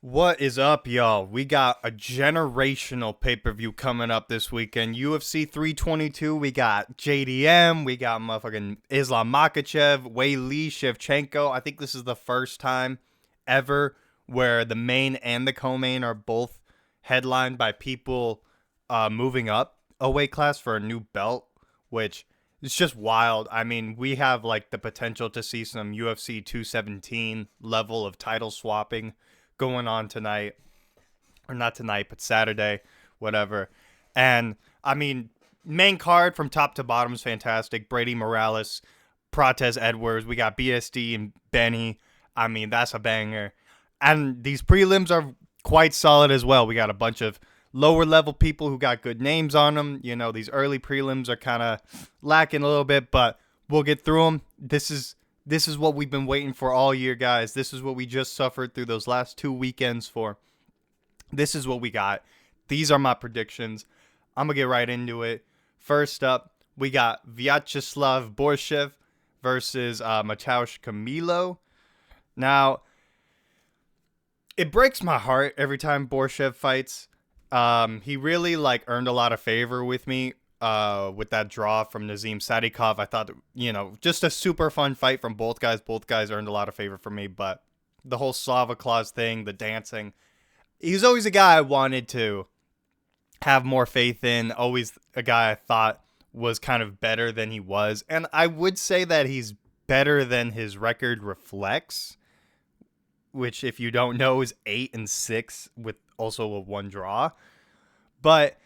What is up, y'all? We got a generational pay-per-view coming up this weekend. UFC 322. We got JDM. We got motherfucking Islam Makhachev, Weili Shevchenko. I think this is the first time ever where the main and the co-main are both headlined by people moving up a weight class for a new belt, which is just wild. I mean, we have like the potential to see some UFC 217 level of title swapping going on tonight, or not tonight, but Saturday, whatever. And I mean, main card from top to bottom is fantastic. Brady Morales, Protez Edwards, we got BSD and Benny. I mean, that's a banger. And these prelims are quite solid as well. We got a bunch of lower level people who got good names on them. You know, these early prelims are kind of lacking a little bit, but we'll get through them. This is what we've been waiting for all year, guys. This is what we just suffered through those last 2 weekends for. This is what we got. These are my predictions. I'm going to get right into it. First up, we got Vyacheslav Borshev versus Mateusz Camilo. Now, it breaks my heart every time Borshev fights. He really earned a lot of favor with me with that draw from Nazim Sadikov. I thought, just a super fun fight from both guys. Both guys earned a lot of favor from me, but the whole Slava Claus thing, the dancing, he's always a guy I wanted to have more faith in, always a guy I thought was kind of better than he was. And I would say that he's better than his record reflects, which if you don't know is 8-6 with also a one draw. But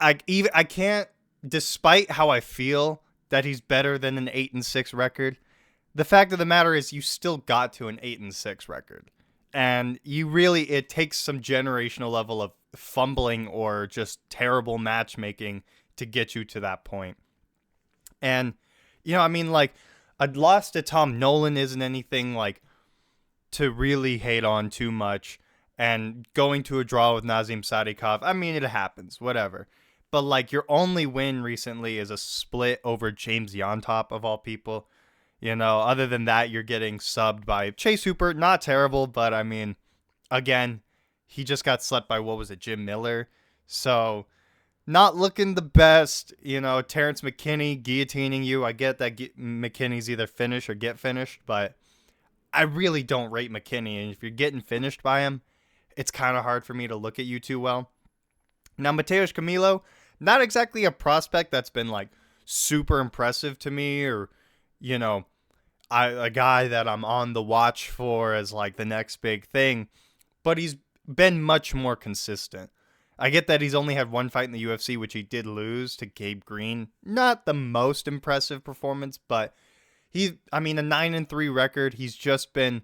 I can't, despite how I feel that he's better than an 8-6 record. The fact of the matter is, you still got to an 8-6 record, and it takes some generational level of fumbling or just terrible matchmaking to get you to that point. And a loss to Tom Nolan isn't anything to really hate on too much. And going to a draw with Nazim Sadikov, I mean, it happens, whatever. But your only win recently is a split over James Yontop of all people. Other than that, you're getting subbed by Chase Hooper. Not terrible, but I mean, again, he just got slept by, what was it, Jim Miller? So, not looking the best. Terrence McKinney guillotining you. I get that McKinney's either finish or get finished, but I really don't rate McKinney. And if you're getting finished by him, it's kind of hard for me to look at you too well. Now, Mateusz Camilo, not exactly a prospect that's been super impressive to me, or a guy that I'm on the watch for as the next big thing, but he's been much more consistent. I get that he's only had one fight in the UFC, which he did lose to Gabe Green. Not the most impressive performance, but a 9-3 record. He's just been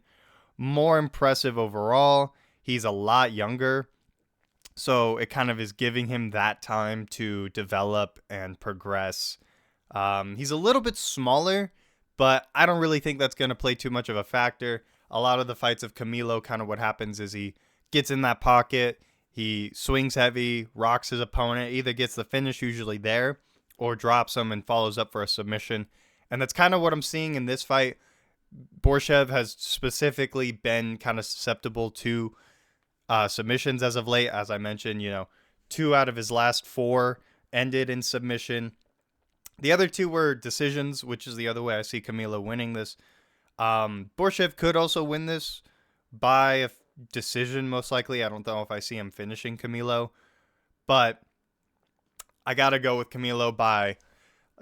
more impressive overall. He's a lot younger, so it kind of is giving him that time to develop and progress. He's a little bit smaller, but I don't really think that's going to play too much of a factor. A lot of the fights of Camilo, kind of what happens is he gets in that pocket, he swings heavy, rocks his opponent, either gets the finish usually there, or drops him and follows up for a submission. And that's kind of what I'm seeing in this fight. Borshev has specifically been kind of susceptible to submissions as of late. As I mentioned, 2 out of his last 4 ended in submission. The other 2 were decisions, which is the other way I see Camilo winning this. Borshev could also win this by a decision, most likely. I don't know if I see him finishing Camilo, but I gotta go with Camilo by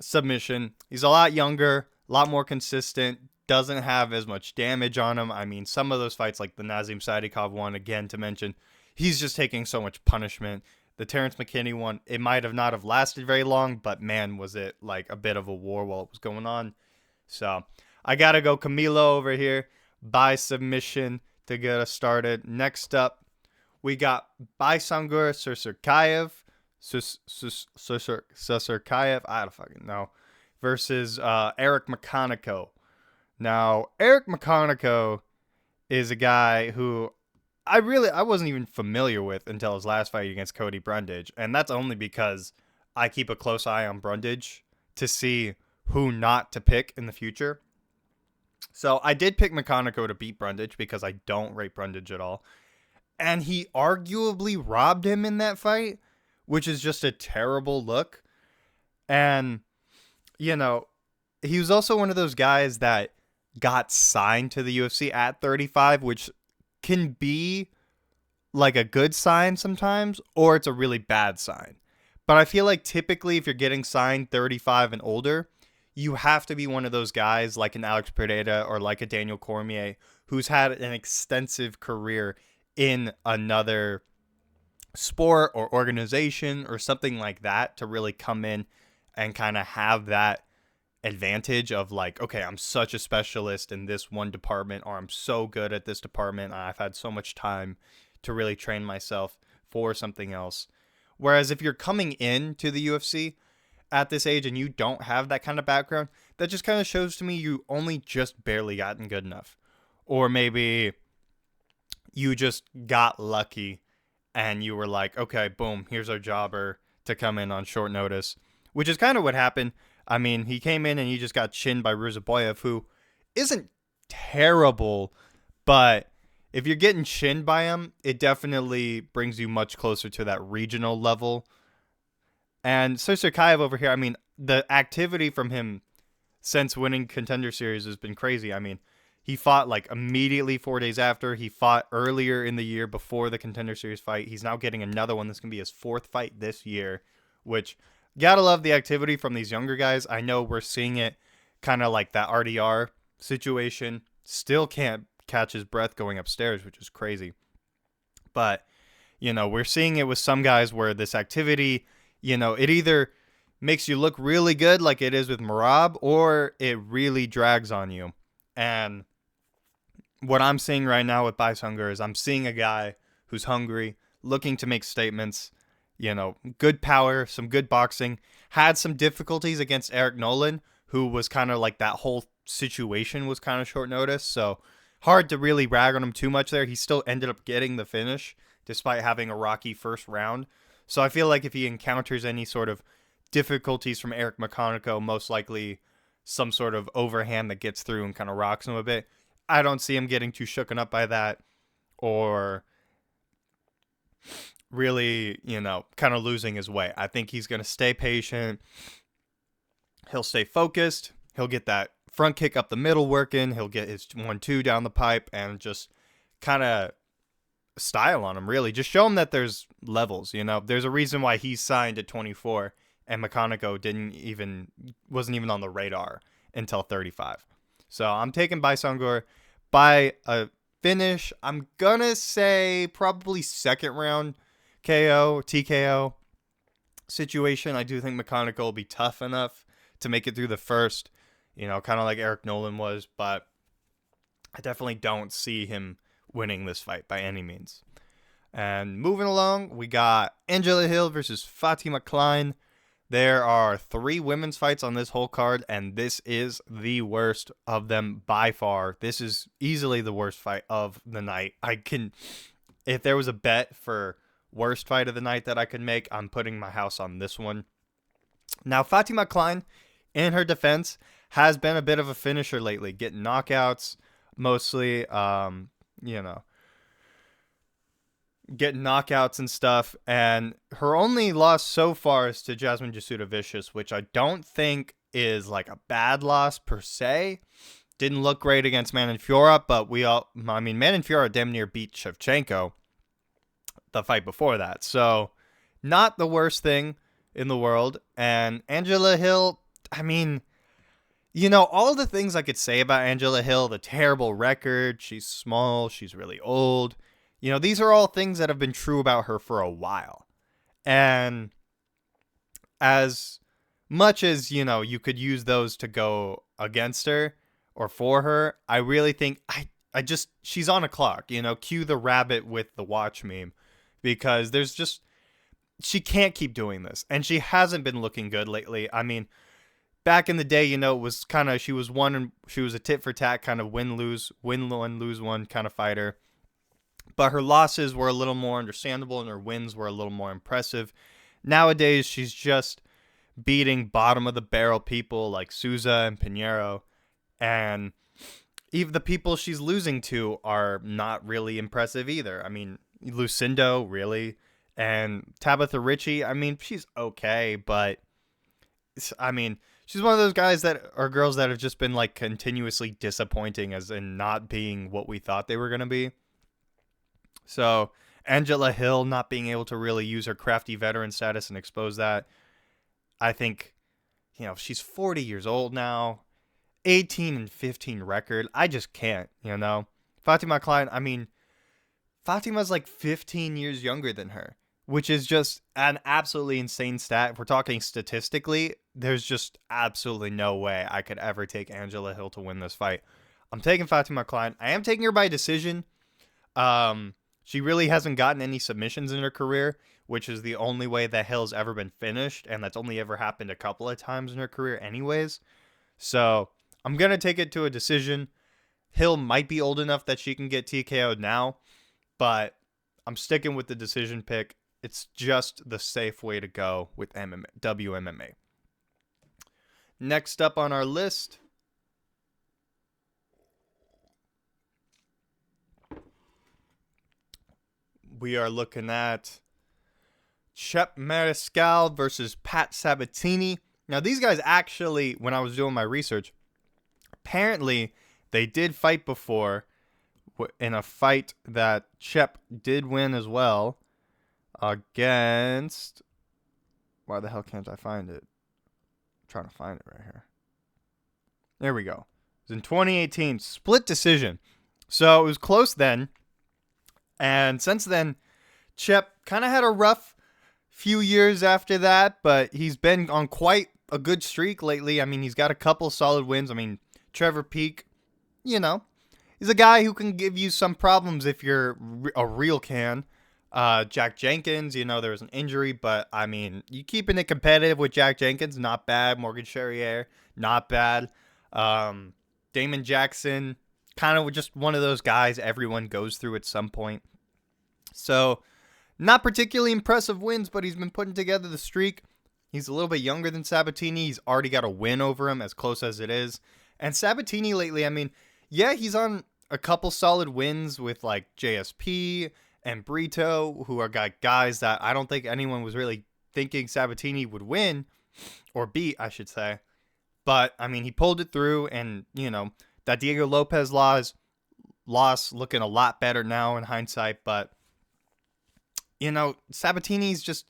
submission. He's a lot younger, a lot more consistent, doesn't have as much damage on him. I mean, some of those fights, like the Nazim Sadikov one, again, to mention, he's just taking so much punishment. The Terrence McKinney one, it might have not have lasted very long, but man, was it a bit of a war while it was going on. So I got to go Camilo over here by submission to get us started. Next up, we got Baysangur Sursurkayev. Sursurkayev, I don't fucking know, versus Eric McConaughey. Now, Eric McConaughey is a guy who I wasn't even familiar with until his last fight against Cody Brundage, and that's only because I keep a close eye on Brundage to see who not to pick in the future. So I did pick McConaughey to beat Brundage because I don't rate Brundage at all. and he arguably robbed him in that fight, which is just a terrible look. And, you know, he was also one of those guys that got signed to the UFC at 35, which can be like a good sign sometimes, or it's a really bad sign. But I feel like typically if you're getting signed 35 and older, you have to be one of those guys like an Alex Pereira or like a Daniel Cormier who's had an extensive career in another sport or organization or something like that to really come in and kind of have that advantage of like, okay, I'm such a specialist in this one department, or I'm so good at this department, and I've had so much time to really train myself for something else. Whereas if you're coming into the UFC at this age and you don't have that kind of background, that just kind of shows to me you only just barely gotten good enough. Or maybe you just got lucky and you were like, okay, boom, here's our jobber to come in on short notice, which is kind of what happened. I mean, he came in and he just got chinned by Ruzaboyev, who isn't terrible, but if you're getting chinned by him, it definitely brings you much closer to that regional level. And Sirsaikayev over here, I mean, the activity from him since winning Contender Series has been crazy. I mean, he fought like immediately 4 days after. He fought earlier in the year before the Contender Series fight. He's now getting another one. This can be his fourth fight this year, which gotta love the activity from these younger guys. I know we're seeing it kind of like that RDR situation. Still can't catch his breath going upstairs, which is crazy. But, we're seeing it with some guys where this activity, it either makes you look really good like it is with Merab, or it really drags on you. And what I'm seeing right now with Bryce Hunger is I'm seeing a guy who's hungry, looking to make statements, good power, some good boxing, had some difficulties against Eric Nolan, who was kind of like that whole situation was kind of short notice. So hard to really rag on him too much there. He still ended up getting the finish despite having a rocky first round. So I feel like if he encounters any sort of difficulties from Eric McConaughey, most likely some sort of overhand that gets through and kind of rocks him a bit. I don't see him getting too shooken up by that or really, kind of losing his way. I think he's going to stay patient. He'll stay focused. He'll get that front kick up the middle working. He'll get his 1-2 down the pipe and just kind of style on him, really. Just show him that there's levels, There's a reason why he's signed at 24 and McConaughey wasn't even on the radar until 35. So I'm taking Bysongor by a finish. I'm gonna say probably second round TKO situation. I do think McConaughey will be tough enough to make it through the first, kind of like Eric Nolan was, but I definitely don't see him winning this fight by any means. And moving along, we got Angela Hill versus Fatima Klein. There are 3 women's fights on this whole card, and this is the worst of them by far. This is easily the worst fight of the night. If there was a bet for worst fight of the night that I could make, I'm putting my house on this one. Now, Fatima Klein, in her defense, has been a bit of a finisher lately, getting knockouts mostly, getting knockouts and stuff, and her only loss so far is to Jasmine Jasudavicius, which I don't think is like a bad loss per se. Didn't look great against Manon Fiorot, but Manon Fiorot damn near beat Shevchenko the fight before that, so not the worst thing in the world. And Angela Hill, all the things I could say about Angela Hill, the terrible record, she's small, she's really old, these are all things that have been true about her for a while. And as much as, you could use those to go against her or for her, I really think she's on a clock, cue the rabbit with the watch meme, because she can't keep doing this. And she hasn't been looking good lately. I mean, back in the day, it was kind of, she was a tit for tat kind of win one, lose one kind of fighter. But her losses were a little more understandable and her wins were a little more impressive. Nowadays, she's just beating bottom of the barrel people like Souza and Pinheiro. And even the people she's losing to are not really impressive either. I mean, Lucindo, really. And Tabitha Ritchie, I mean, she's okay, but I mean, she's one of those guys that are girls that have just been like continuously disappointing as in not being what we thought they were going to be. So, Angela Hill not being able to really use her crafty veteran status and expose that. I think, she's 40 years old now, 18-15 record. I just can't. Fatima Klein, I mean, Fatima's like 15 years younger than her, which is just an absolutely insane stat. If we're talking statistically, there's just absolutely no way I could ever take Angela Hill to win this fight. I'm taking Fatima Klein. I am taking her by decision. She really hasn't gotten any submissions in her career, which is the only way that Hill's ever been finished, and that's only ever happened a couple of times in her career anyways. So I'm going to take it to a decision. Hill might be old enough that she can get TKO'd now, but I'm sticking with the decision pick. It's just the safe way to go with WMMA. Next up on our list, we are looking at Chep Mariscal versus Pat Sabatini. Now, these guys actually, when I was doing my research, apparently they did fight before in a fight that Chep did win as well against... Why the hell can't I find it? I'm trying to find it right here. There we go. It was in 2018, split decision. So it was close then. And since then, Chep kind of had a rough few years after that, but he's been on quite a good streak lately. I mean, he's got a couple solid wins. I mean, Trevor Peek, he's a guy who can give you some problems if you're a real can. Jack Jenkins, there was an injury, but I mean, you keeping it competitive with Jack Jenkins, not bad. Morgan Charrier, not bad. Damon Jackson, kind of just one of those guys everyone goes through at some point. So, not particularly impressive wins, but he's been putting together the streak. He's a little bit younger than Sabatini. He's already got a win over him, as close as it is. And Sabatini lately, I mean, yeah, he's on a couple solid wins with like JSP and Brito, who are guys that I don't think anyone was really thinking Sabatini would win, or beat, I should say. But, I mean, he pulled it through, and, that Diego Lopez loss looking a lot better now in hindsight, but, Sabatini's just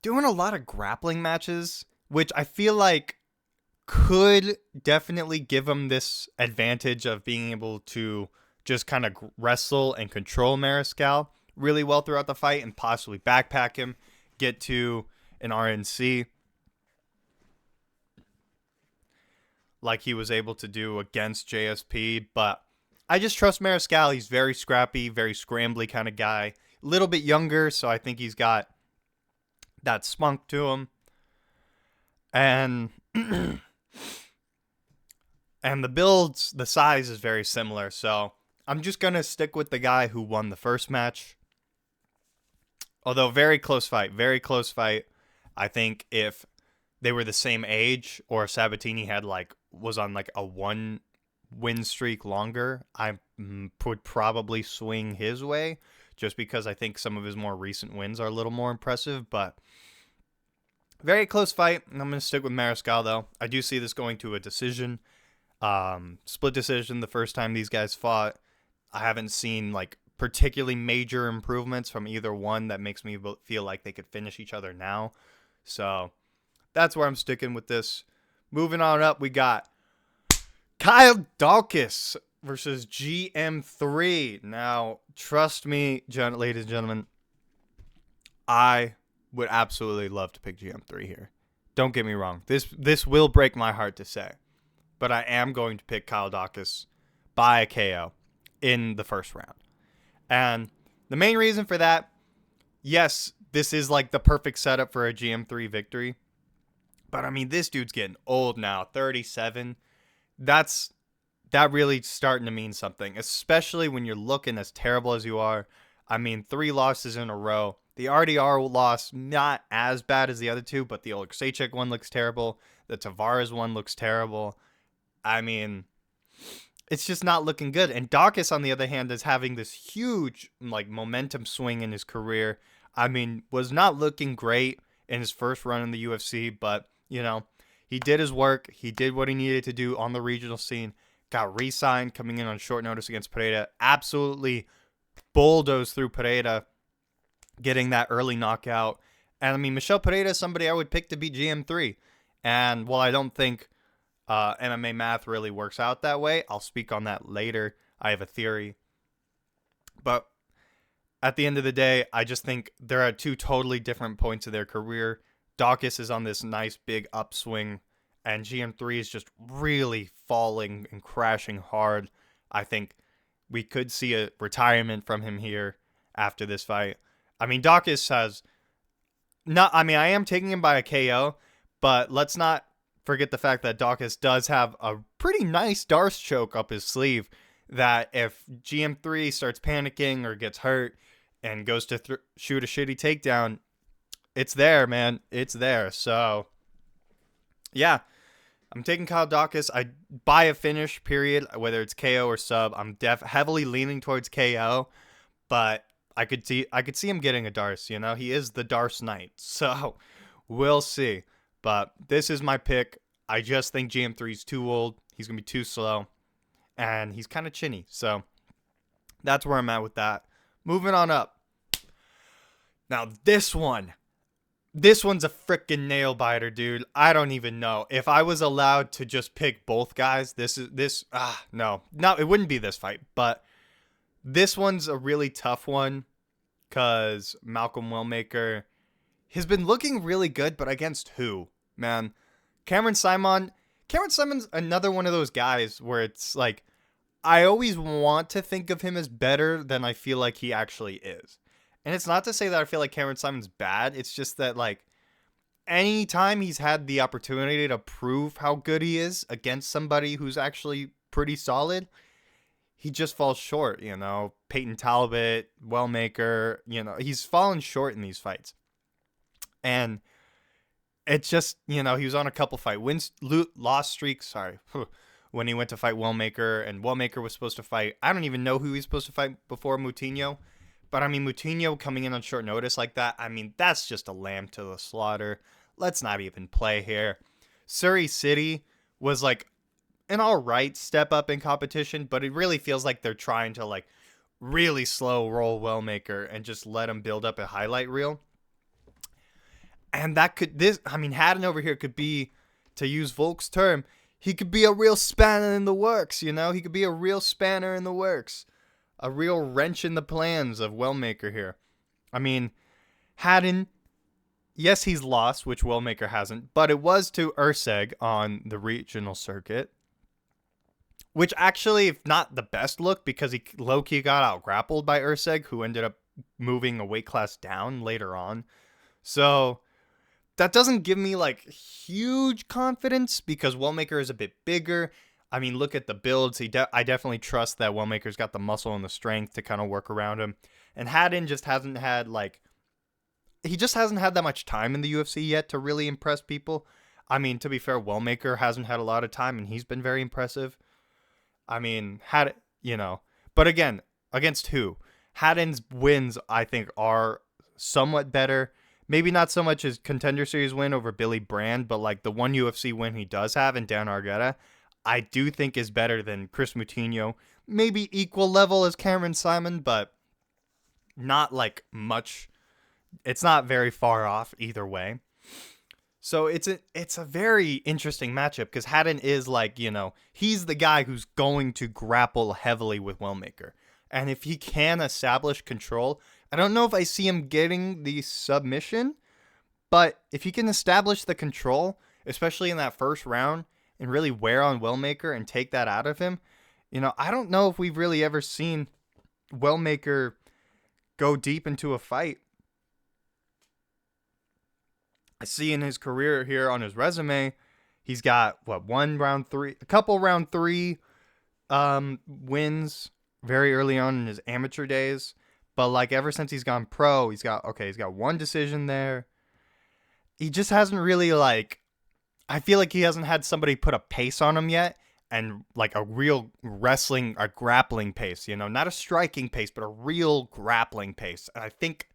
doing a lot of grappling matches, which I feel like could definitely give him this advantage of being able to just kind of wrestle and control Mariscal really well throughout the fight and possibly backpack him, get to an RNC like he was able to do against JSP. But I just trust Mariscal. He's very scrappy, very scrambly kind of guy. A little bit younger, so I think he's got that spunk to him. And and the builds, the size is very similar, so I'm just going to stick with the guy who won the first match. Although very close fight. I think if they were the same age or Sabatini was on a one win streak longer, I would probably swing his way just because I think some of his more recent wins are a little more impressive, but very close fight. I'm going to stick with Mariscal though. I do see this going to a decision. Split decision the first time these guys fought. I haven't seen particularly major improvements from either one that makes me feel like they could finish each other now. So that's where I'm sticking with this. Moving on up, we got Kyle Daukaus versus GM3. Now, trust me, ladies and gentlemen, I would absolutely love to pick GM3 here. Don't get me wrong. This will break my heart to say. But I am going to pick Kyle Daukaus by a KO in the first round. And the main reason for that, yes, this is the perfect setup for a GM3 victory. But I mean, this dude's getting old now, 37. That really starting to mean something, especially when you're looking as terrible as you are. I mean, 3 losses in a row. The RDR loss, not as bad as the other two, but the Oleksiejczuk one looks terrible. The Tavares one looks terrible. I mean, it's just not looking good. And Dawkins, on the other hand, is having this huge like momentum swing in his career. I mean, was not looking great in his first run in the UFC, but he did his work. He did what he needed to do on the regional scene. Got re-signed coming in on short notice against Pereira. Absolutely bulldozed through Pereira, getting that early knockout. And I mean, Michel Pereira is somebody I would pick to beat GM3. And while I don't think MMA math really works out that way, I'll speak on that later. I have a theory. But at the end of the day, I just think they're at two totally different points of their career. Dawkins is on this nice big upswing, and GM3 is just really falling and crashing hard. I think we could see a retirement from him here after this fight. I mean, Dawkins has not. I mean, I am taking him by a KO, but let's not forget the fact that Dawkins does have a pretty nice Darce choke up his sleeve. That if GM3 starts panicking or gets hurt and goes to shoot a shitty takedown, it's there, man. It's there. So, yeah, I'm taking Kyle Dawkins. I buy a finish, period, whether it's KO or sub. I'm heavily leaning towards KO, but I could see him getting a Darce. He is the Darce Knight. So, we'll see. But this is my pick. I just think GM3 is too old. He's going to be too slow. And he's kind of chinny. So, that's where I'm at with that. Moving on up. Now, this one's a freaking nail biter, dude. I don't even know. If I was allowed to just pick both guys, no, it wouldn't be this fight. But this one's a really tough one because Malcolm Wellmaker has been looking really good, but against who, man? Cameron Simon's another one of those guys where it's like, I always want to think of him as better than I feel like he actually is. And it's not to say that I feel like Cameron Simon's bad. It's just that, like, anytime he's had the opportunity to prove how good he is against somebody who's actually pretty solid, he just falls short, Peyton Talbot, Wellmaker, he's fallen short in these fights. And it's just, he was on a couple fight loss streaks, when he went to fight Wellmaker, and Wellmaker was supposed to fight, I don't even know who he was supposed to fight before Moutinho. But, I mean, Moutinho coming in on short notice like that, I mean, that's just a lamb to the slaughter. Let's not even play here. Surrey City was, like, an all right step up in competition, but it really feels like they're trying to, like, really slow roll Wellmaker and just let him build up a highlight reel. And Haddon over here could be, to use Volk's term, he could be a real spanner in the works, He could be a real spanner in the works. A real wrench in the plans of Wellmaker here. I mean, Haddon, yes, he's lost, which Wellmaker hasn't, but it was to Erceg on the regional circuit, which actually, if not the best look, because he low-key got out-grappled by Erceg, who ended up moving a weight class down later on. So, that doesn't give me, like, huge confidence, because Wellmaker is a bit bigger. I mean, look at the builds. I definitely trust that Wellmaker's got the muscle and the strength to kind of work around him. And Haddon just hasn't had, that much time in the UFC yet to really impress people. I mean, to be fair, Wellmaker hasn't had a lot of time, and he's been very impressive. I mean, but again, against who? Haddon's wins, I think, are somewhat better. Maybe not so much as Contender Series win over Billy Brand, but like the one UFC win he does have in Dan Argueta, I do think is better than Chris Moutinho. Maybe equal level as Cameron Simon, but not like much. It's not very far off either way. So it's a very interesting matchup because Haddon is like, he's the guy who's going to grapple heavily with Wellmaker. And if he can establish control, I don't know if I see him getting the submission, but if he can establish the control, especially in that first round, and really wear on Wellmaker and take that out of him, I don't know if we've really ever seen Wellmaker go deep into a fight. I see in his career here on his resume, he's got, a couple round three wins very early on in his amateur days. But like ever since he's gone pro, he's got one decision there. He just hasn't really I feel like he hasn't had somebody put a pace on him yet. and like a real wrestling, a grappling pace, not a striking pace, but a real grappling pace. And I think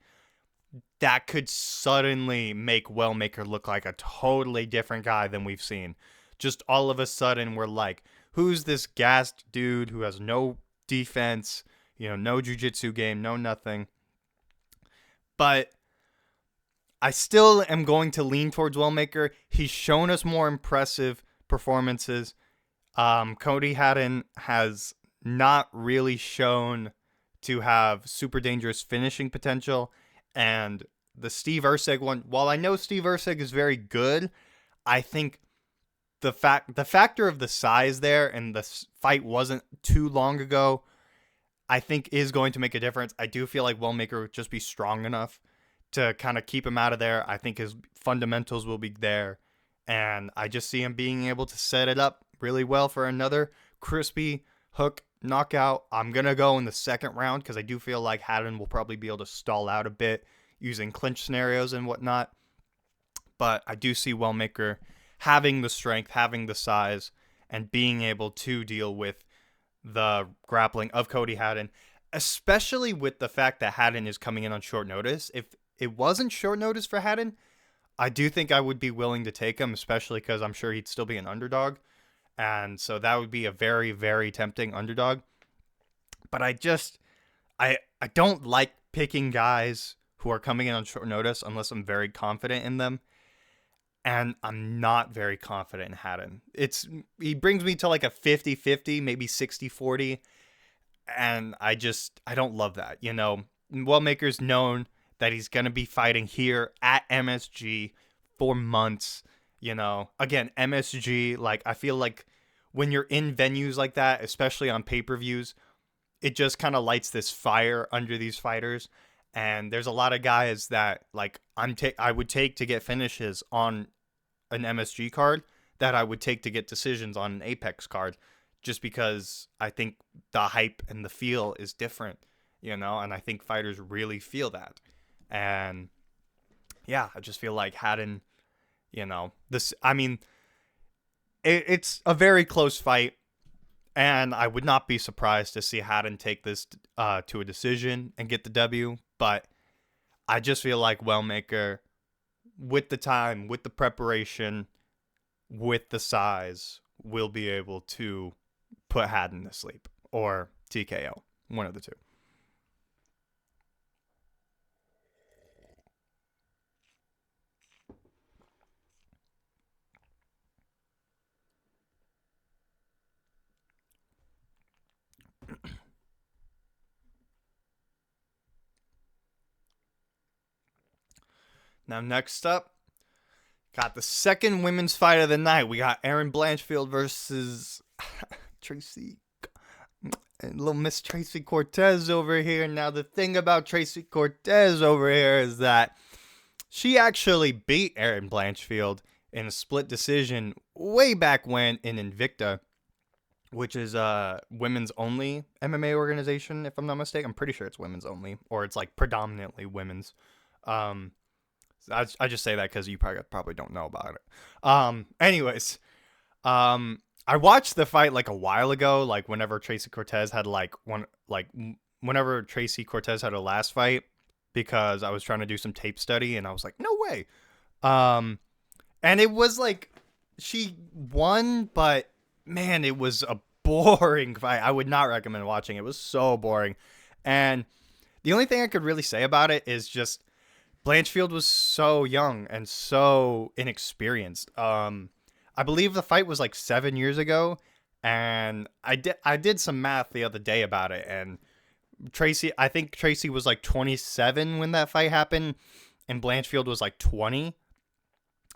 that could suddenly make Wellmaker look like a totally different guy than we've seen. Just all of a sudden, we're like, who's this gassed dude who has no defense, no jiu-jitsu game, no nothing. But I still am going to lean towards Wellmaker. He's shown us more impressive performances. Cody Haddon has not really shown to have super dangerous finishing potential. And the Steve Erceg one, while I know Steve Erceg is very good, I think the factor of the size there, and the fight wasn't too long ago, I think is going to make a difference. I do feel like Wellmaker would just be strong enough to kind of keep him out of there. I think his fundamentals will be there. And I just see him being able to set it up really well for another crispy hook knockout. I'm going to go in the second round because I do feel like Haddon will probably be able to stall out a bit using clinch scenarios and whatnot. But I do see Wellmaker having the strength, having the size, and being able to deal with the grappling of Cody Haddon, especially with the fact that Haddon is coming in on short notice. If it wasn't short notice for Haddon, I do think I would be willing to take him, especially because I'm sure he'd still be an underdog. And so that would be a very, very tempting underdog. But I don't like picking guys who are coming in on short notice unless I'm very confident in them. And I'm not very confident in Haddon. He brings me to like a 50-50, maybe 60-40. And I don't love that. Wellmaker's known that he's going to be fighting here at MSG for months. Again, MSG, like, I feel like when you're in venues like that, especially on pay-per-views, it just kind of lights this fire under these fighters. And there's a lot of guys that, like, I would take to get finishes on an MSG card that I would take to get decisions on an Apex card, just because I think the hype and the feel is different, and I think fighters really feel that. And yeah, I just feel like Haddon, it's a very close fight, and I would not be surprised to see Haddon take this to a decision and get the W. But I just feel like Wellmaker, with the time, with the preparation, with the size, will be able to put Haddon to sleep or TKO, one of the two. Now, next up, got the second women's fight of the night. We got Erin Blanchfield versus Tracy, little Miss Tracy Cortez over here. Now, the thing about Tracy Cortez over here is that she actually beat Erin Blanchfield in a split decision way back when in Invicta, which is a women's only MMA organization, if I'm not mistaken. I'm pretty sure it's women's only, or it's like predominantly women's. I just say that because you probably don't know about it. Anyways, I watched the fight like a while ago, like whenever Tracy Cortez had whenever Tracy Cortez had her last fight, because I was trying to do some tape study and I was like, no way. And it was like she won, but man, it was a boring fight. I would not recommend watching. It was so boring. And the only thing I could really say about it is just Blanchfield was so young and so inexperienced. I believe the fight was like 7 years ago, and I did some math the other day about it, and I think Tracy was like 27 when that fight happened, and Blanchfield was like 20.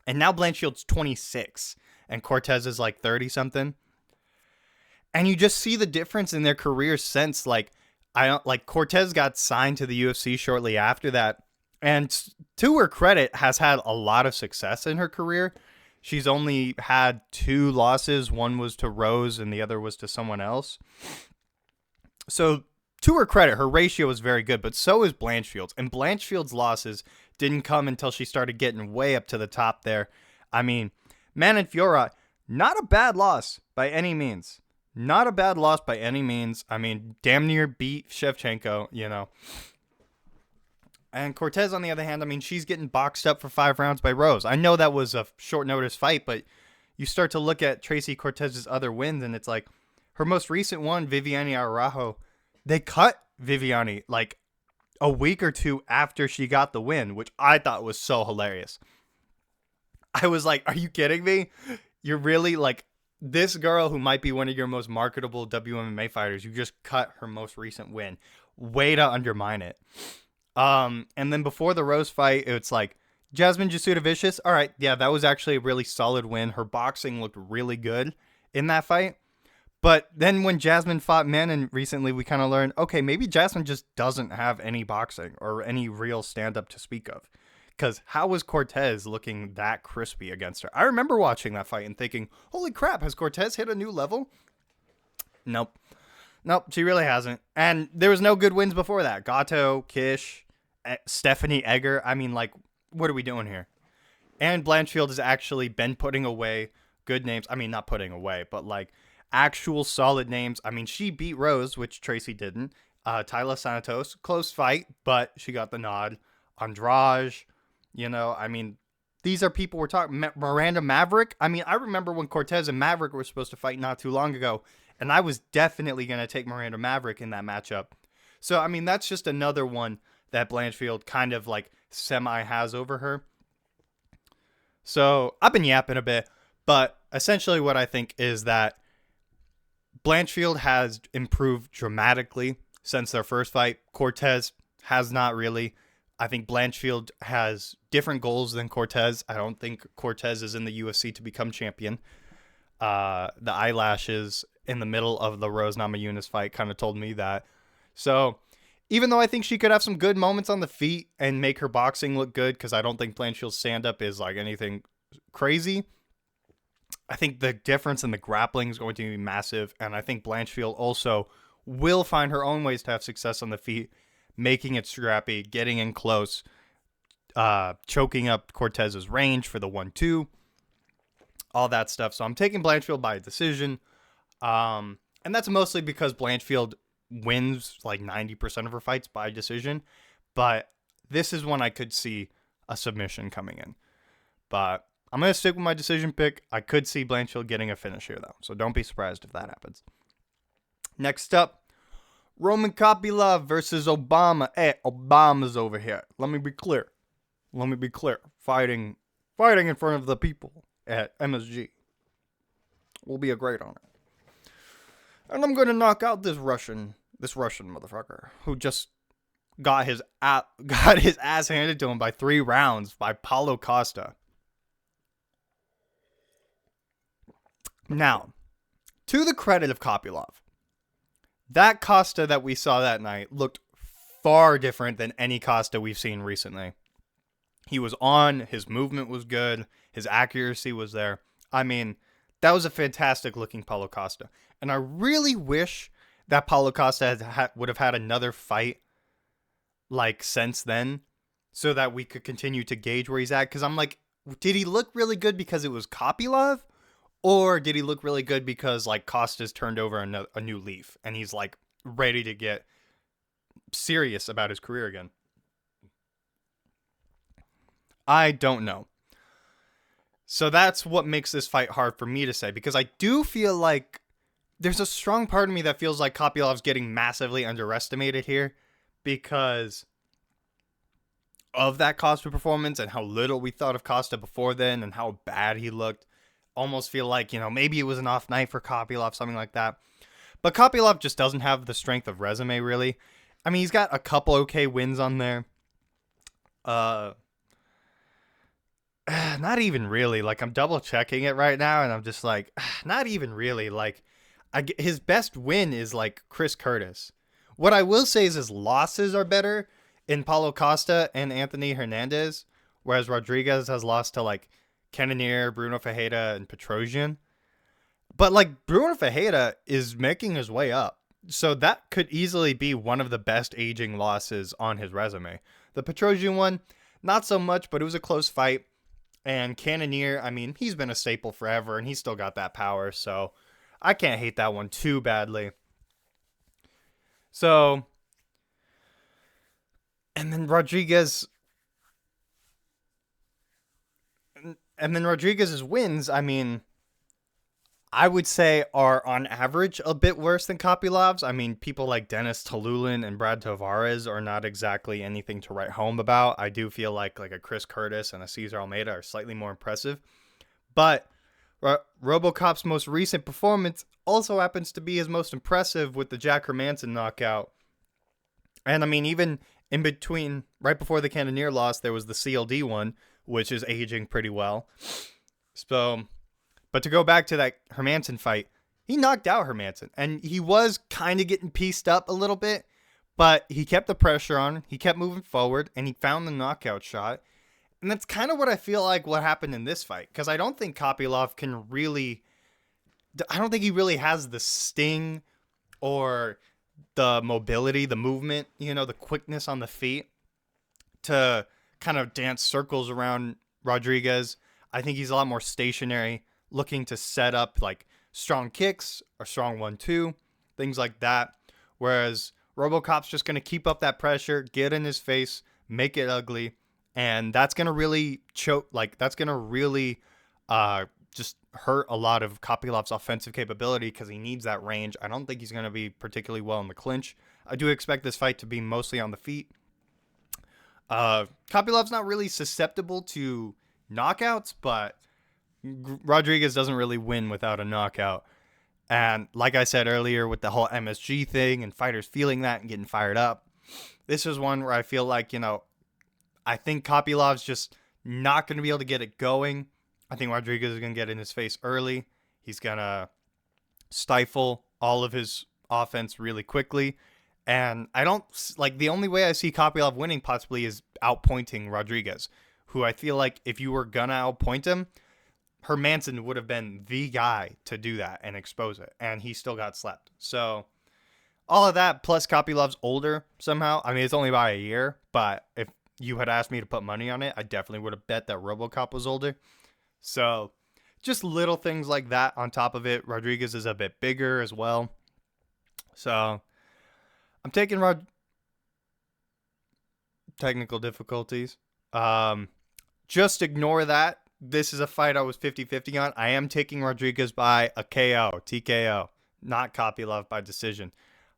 And now Blanchfield's 26, and Cortez is like 30 something. And you just see the difference in their careers since, like, Cortez got signed to the UFC shortly after that. And to her credit, has had a lot of success in her career. She's only had 2 losses. One was to Rose and the other was to someone else. So to her credit, her ratio is very good, but so is Blanchfield's. And Blanchfield's losses didn't come until she started getting way up to the top there. I mean, Manon Fiorot, Not a bad loss by any means. Not a bad loss by any means. I mean, damn near beat Shevchenko, you know. And Cortez, on the other hand, I mean, she's getting boxed up for 5 rounds by Rose. I know that was a short notice fight, but you start to look at Tracy Cortez's other wins, and it's like her most recent one, Viviane Araujo, they cut Viviane like a week or two after she got the win, which I thought was so hilarious. I was like, are you kidding me? You're really like this girl who might be one of your most marketable WMMA fighters. You just cut her most recent win. Way to undermine it. And then before the Rose fight, it's like Jasmine Jasudavicius. All right, yeah, that was actually a really solid win. Her boxing looked really good in that fight. But then when Jasmine fought Manon recently, we kind of learned, okay, maybe Jasmine just doesn't have any boxing or any real stand-up to speak of. Because how was Cortez looking that crispy against her? I remember watching that fight and thinking, holy crap, has Cortez hit a new level? Nope. Nope, she really hasn't. And there was no good wins before that. Gato, Kish, Stephanie Egger. I mean, like, what are we doing here? And Blanchfield has actually been putting away good names. I mean, not putting away, but like actual solid names. I mean, she beat Rose, which Tracy didn't. Tayla Santos, close fight, but she got the nod. Andrade, you know, I mean, these are people we're talking. Miranda Maverick. I mean, I remember when Cortez and Maverick were supposed to fight not too long ago, and I was definitely going to take Miranda Maverick in that matchup. So, I mean, that's just another one that Blanchfield kind of like semi has over her. So, I've been yapping a bit, but essentially what I think is that Blanchfield has improved dramatically since their first fight. Cortez has not really. I think Blanchfield has different goals than Cortez. I don't think Cortez is in the UFC to become champion. The eyelashes in the middle of the Rose Namajunas fight kind of told me that. So even though I think she could have some good moments on the feet and make her boxing look good, because I don't think Blanchfield's stand-up is like anything crazy, I think the difference in the grappling is going to be massive. And I think Blanchfield also will find her own ways to have success on the feet, making it scrappy, getting in close, choking up Cortez's range for the 1-2, all that stuff. So I'm taking Blanchfield by a decision. And that's mostly because Blanchfield wins like 90% of her fights by decision. But this is when I could see a submission coming in. But I'm going to stick with my decision pick. I could see Blanchfield getting a finish here, though. So don't be surprised if that happens. Next up, Roman Kopylov versus Obama. Hey, Obama's over here. Let me be clear. Fighting in front of the people at MSG will be a great honor. And I'm going to knock out this Russian motherfucker who just got his ass handed to him by 3 rounds by Paulo Costa. Now, to the credit of Kopylov, that Costa that we saw that night looked far different than any Costa we've seen recently. He was on, his movement was good, his accuracy was there. I mean, that was a fantastic looking Paulo Costa. And I really wish that Paulo Costa would have had another fight like since then, so that we could continue to gauge where he's at. Because I'm like, did he look really good because it was Kopylov? Or did he look really good because like Costa's turned over a new leaf and he's like ready to get serious about his career again? I don't know. So that's what makes this fight hard for me to say, because I do feel like there's a strong part of me that feels like Kopylov's getting massively underestimated here because of that Costa performance and how little we thought of Costa before then and how bad he looked. Almost feel like, you know, maybe it was an off night for Kopylov, something like that. But Kopylov just doesn't have the strength of resume, really. I mean, he's got a couple okay wins on there. Not even really. Like, I'm double checking it right now, and I'm just like, not even really. Like, his best win is like Chris Curtis. What I will say is his losses are better in Paulo Costa and Anthony Hernandez, whereas Rodriguez has lost to like Cannonier, Bruno Ferreira, and Petrosian. But like Bruno Ferreira is making his way up. So that could easily be one of the best aging losses on his resume. The Petrosian one, not so much, but it was a close fight. And Cannonier, I mean, he's been a staple forever, and he's still got that power, so I can't hate that one too badly. So, and then Rodriguez, and then Rodriguez's wins, I mean, I would say are on average a bit worse than Kopylov's. I mean, people like Dennis Talulin and Brad Tavares are not exactly anything to write home about. I do feel like a Chris Curtis and a Cesar Almeida are slightly more impressive. But RoboCop's most recent performance also happens to be his most impressive with the Jack Hermanson knockout. And I mean, even in between, right before the Cannonier loss, there was the CLD one, which is aging pretty well. So, but to go back to that Hermanson fight, he knocked out Hermanson, and he was kind of getting pieced up a little bit, but he kept the pressure on, he kept moving forward, and he found the knockout shot. And that's kind of what I feel like what happened in this fight, because I don't think Kopylov can really, I don't think he really has the sting or the mobility, the movement, the quickness on the feet to kind of dance circles around Rodriguez. I think he's a lot more stationary, looking to set up like strong kicks or strong 1-2, things like that. Whereas RoboCop's just going to keep up that pressure, get in his face, make it ugly. And that's going to really choke, like that's going to really just hurt a lot of Kopylov's offensive capability because he needs that range. I don't think he's going to be particularly well in the clinch. I do expect this fight to be mostly on the feet. Kopylov's not really susceptible to knockouts, but Rodriguez doesn't really win without a knockout. And like I said earlier with the whole MSG thing and fighters feeling that and getting fired up, this is one where I feel like, I think Kopylov's just not going to be able to get it going. I think Rodriguez is going to get in his face early. He's going to stifle all of his offense really quickly. And I don't, like, the only way I see Kopylov winning possibly is outpointing Rodriguez, who I feel like if you were going to outpoint him, Hermanson would have been the guy to do that and expose it. And he still got slept. So all of that, plus Kopylov's older somehow. I mean, it's only by a year, but if you had asked me to put money on it, I definitely would have bet that RoboCop was older. So just little things like that on top of it. Rodriguez is a bit bigger as well. So I'm taking technical difficulties. Just ignore that. This is a fight I was 50-50 on. I am taking Rodriguez by a KO, TKO, not Kopylov by decision.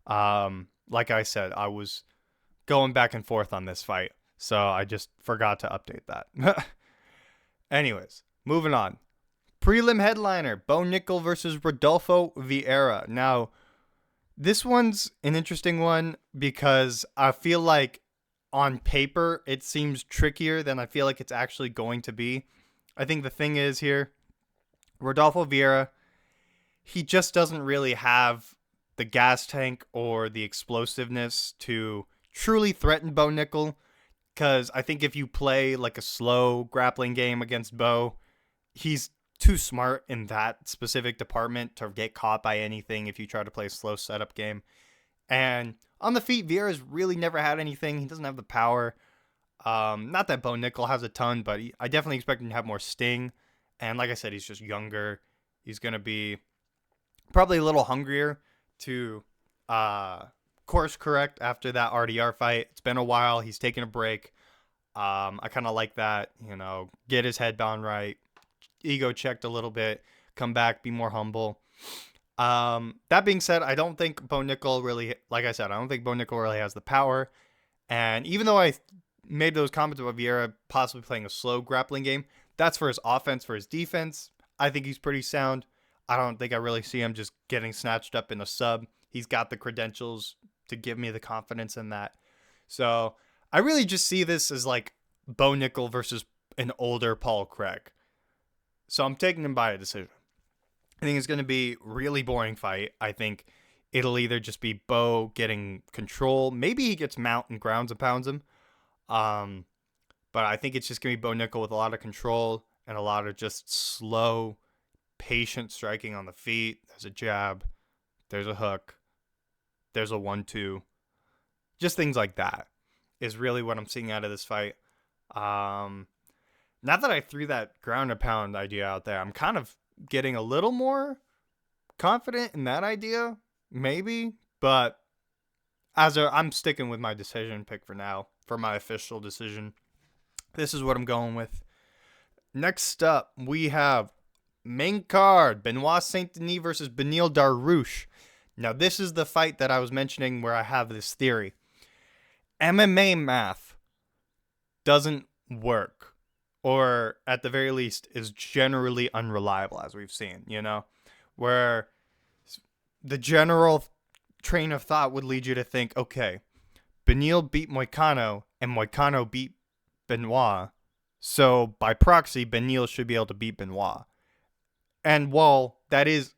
Like I said, I was going back and forth on this fight, so I just forgot to update that. Anyways, moving on. Prelim headliner, Bo Nickal versus Rodolfo Vieira. Now, this one's an interesting one because I feel like on paper it seems trickier than I feel like it's actually going to be. I think the thing is here, Rodolfo Vieira, he just doesn't really have the gas tank or the explosiveness to truly threaten Bo Nickal. Because I think if you play like a slow grappling game against Bo, he's too smart in that specific department to get caught by anything if you try to play a slow setup game. And on the feet, Vieira's really never had anything. He doesn't have the power. Not that Bo Nickal has a ton, but I definitely expect him to have more sting. And like I said, he's just younger. He's going to be probably a little hungrier to course correct after that RDR fight. It's been a while. He's taking a break. I kind of like that, get his head down right, ego checked a little bit, come back, be more humble. That being said, I don't think Bo Nickal really, like I said, I don't think Bo Nickal really has the power. And even though I made those comments about Vieira possibly playing a slow grappling game, that's for his offense. For his defense, I think he's pretty sound. I don't think I really see him just getting snatched up in a sub. He's got the credentials to give me the confidence in that. So I really just see this as like Bo Nickal versus an older Paul Craig. So I'm taking him by a decision. I think it's going to be a really boring fight. I think it'll either just be Bo getting control. Maybe he gets mount and grounds and pounds him. But I think it's just going to be Bo Nickal with a lot of control and a lot of just slow, patient striking on the feet. There's a jab. There's a hook. There's a 1-2. Just things like that is really what I'm seeing out of this fight. Now that I threw that ground and pound idea out there, I'm kind of getting a little more confident in that idea, maybe. But I'm sticking with my decision pick for now, for my official decision. This is what I'm going with. Next up, we have main card, Benoit Saint Denis versus Beneil Dariush. Now, this is the fight that I was mentioning where I have this theory. MMA math doesn't work, or at the very least is generally unreliable, as we've seen, where the general train of thought would lead you to think, okay, Beneil beat Moicano and Moicano beat Benoit, so by proxy, Beneil should be able to beat Benoit. And while that is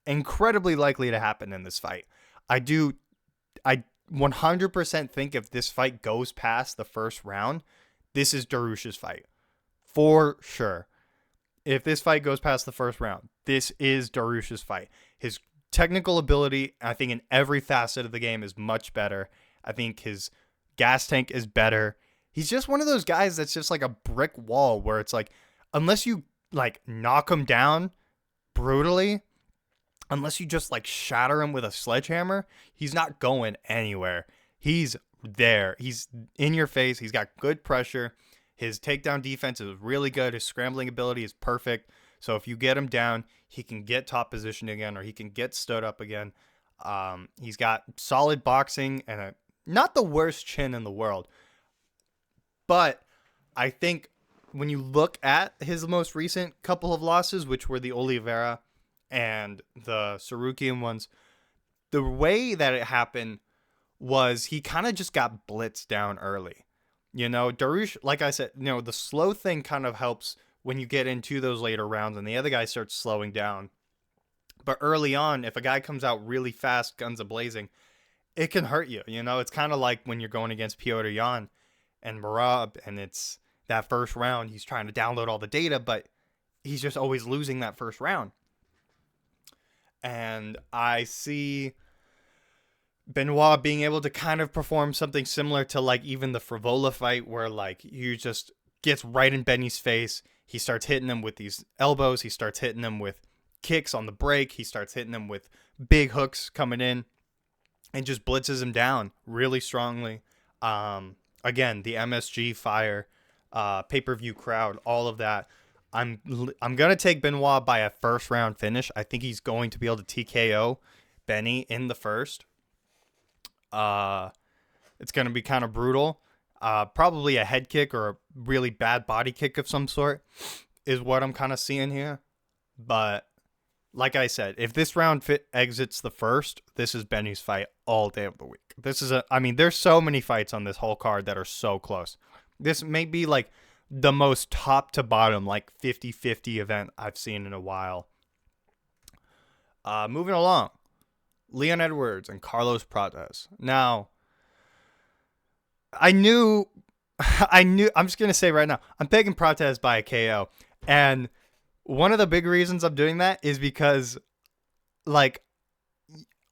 incredibly likely to happen in this fight, I 100% think if this fight goes past the first round, this is Dariush's fight. For sure. If this fight goes past the first round, this is Dariush's fight. His technical ability, I think, in every facet of the game is much better. I think his gas tank is better. He's just one of those guys that's just like a brick wall where it's like, unless you like knock him down brutally, unless you just like shatter him with a sledgehammer, he's not going anywhere. He's there. He's in your face. He's got good pressure. His takedown defense is really good. His scrambling ability is perfect. So if you get him down, he can get top position again, or he can get stood up again. He's got solid boxing and not the worst chin in the world. But I think when you look at his most recent couple of losses, which were the Oliveira and the Sarukian ones, the way that it happened was he kind of just got blitzed down early. Dariush, like I said, the slow thing kind of helps when you get into those later rounds and the other guy starts slowing down. But early on, if a guy comes out really fast, guns a-blazing, it can hurt you. It's kind of like when you're going against Petr Yan and Merab, and it's that first round, he's trying to download all the data, but he's just always losing that first round. And I see Benoit being able to kind of perform something similar to like even the Frivola fight, where like you just gets right in Benny's face. He starts hitting him with these elbows. He starts hitting him with kicks on the break. He starts hitting him with big hooks coming in and just blitzes him down really strongly. Again, the MSG fire, pay-per-view crowd, all of that. I'm going to take Benoit by a first round finish. I think he's going to be able to TKO Benny in the first. It's going to be kind of brutal. Probably a head kick or a really bad body kick of some sort is what I'm kind of seeing here. But like I said, if this round exits the first, this is Benny's fight all day of the week. There's so many fights on this whole card that are so close. This may be like the most top to bottom, like 50-50 event I've seen in a while. Moving along. Leon Edwards and Carlos Prates. Now, I'm just going to say right now, I'm picking Prates by a KO. And one of the big reasons I'm doing that is because, like,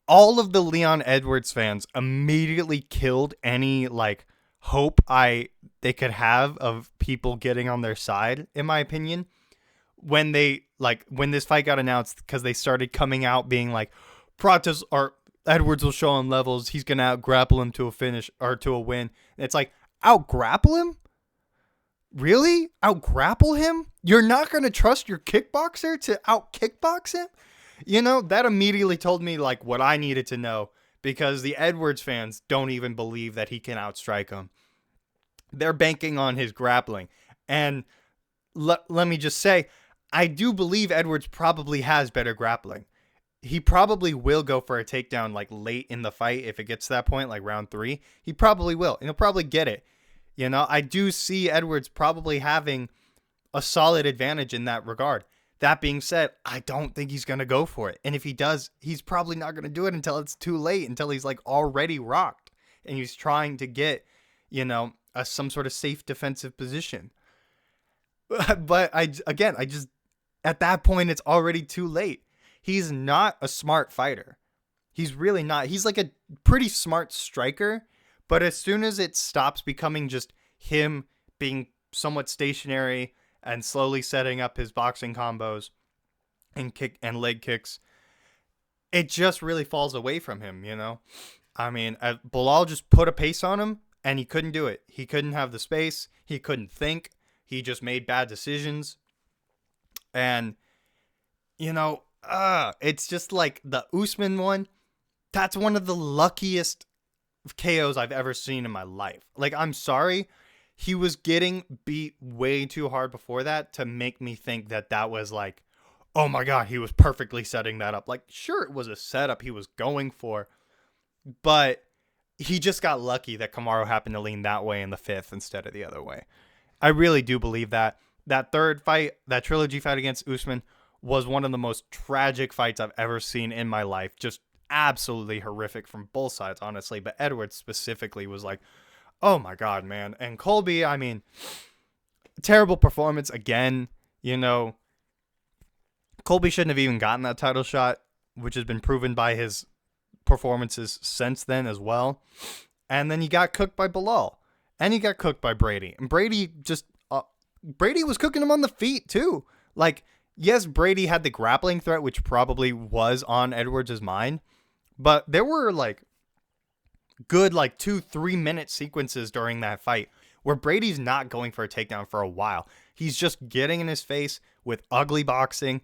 all of the Leon Edwards fans immediately killed any, like, hope they could have of people getting on their side, in my opinion, when this fight got announced, because they started coming out being like, Prates or Edwards will show him levels. He's going to out-grapple him to a finish or to a win. And it's like, out-grapple him? Really? Out-grapple him? You're not going to trust your kickboxer to out-kickbox him? That immediately told me like what I needed to know, because the Edwards fans don't even believe that he can outstrike him. They're banking on his grappling. And let me just say, I do believe Edwards probably has better grappling. He probably will go for a takedown like late in the fight if it gets to that point, like round 3. He probably will. And he'll probably get it. I do see Edwards probably having a solid advantage in that regard. That being said, I don't think he's going to go for it. And if he does, he's probably not going to do it until it's too late, until he's like already rocked and he's trying to get, some sort of safe defensive position. But at that point, it's already too late. He's not a smart fighter. He's really not. He's like a pretty smart striker, but as soon as it stops becoming just him being somewhat stationary and slowly setting up his boxing combos and kick and leg kicks, it just really falls away from him, you know? I mean, Bilal just put a pace on him, and he couldn't do it. He couldn't have the space. He couldn't think. He just made bad decisions. And, you know, it's just like the Usman one. That's one of the luckiest KOs I've ever seen in my life. Like, I'm sorry. He was getting beat way too hard before that to make me think that that was like, oh my God, he was perfectly setting that up. Like, sure, it was a setup he was going for, but he just got lucky that Kamaru happened to lean that way in the fifth instead of the other way. I really do believe that. That third fight, that trilogy fight against Usman, was one of the most tragic fights I've ever seen in my life. Just absolutely horrific from both sides, honestly. But Edwards specifically was like, oh my God, man. And Colby, I mean, terrible performance again. You know, Colby shouldn't have even gotten that title shot, which has been proven by his performances since then as well. And then he got cooked by Bilal, and he got cooked by Brady. And Brady just, Brady was cooking him on the feet too. Like, yes, Brady had the grappling threat, which probably was on Edwards' mind, but there were like good, like 2-3 minute sequences during that fight where Brady's not going for a takedown for a while. He's just getting in his face with ugly boxing,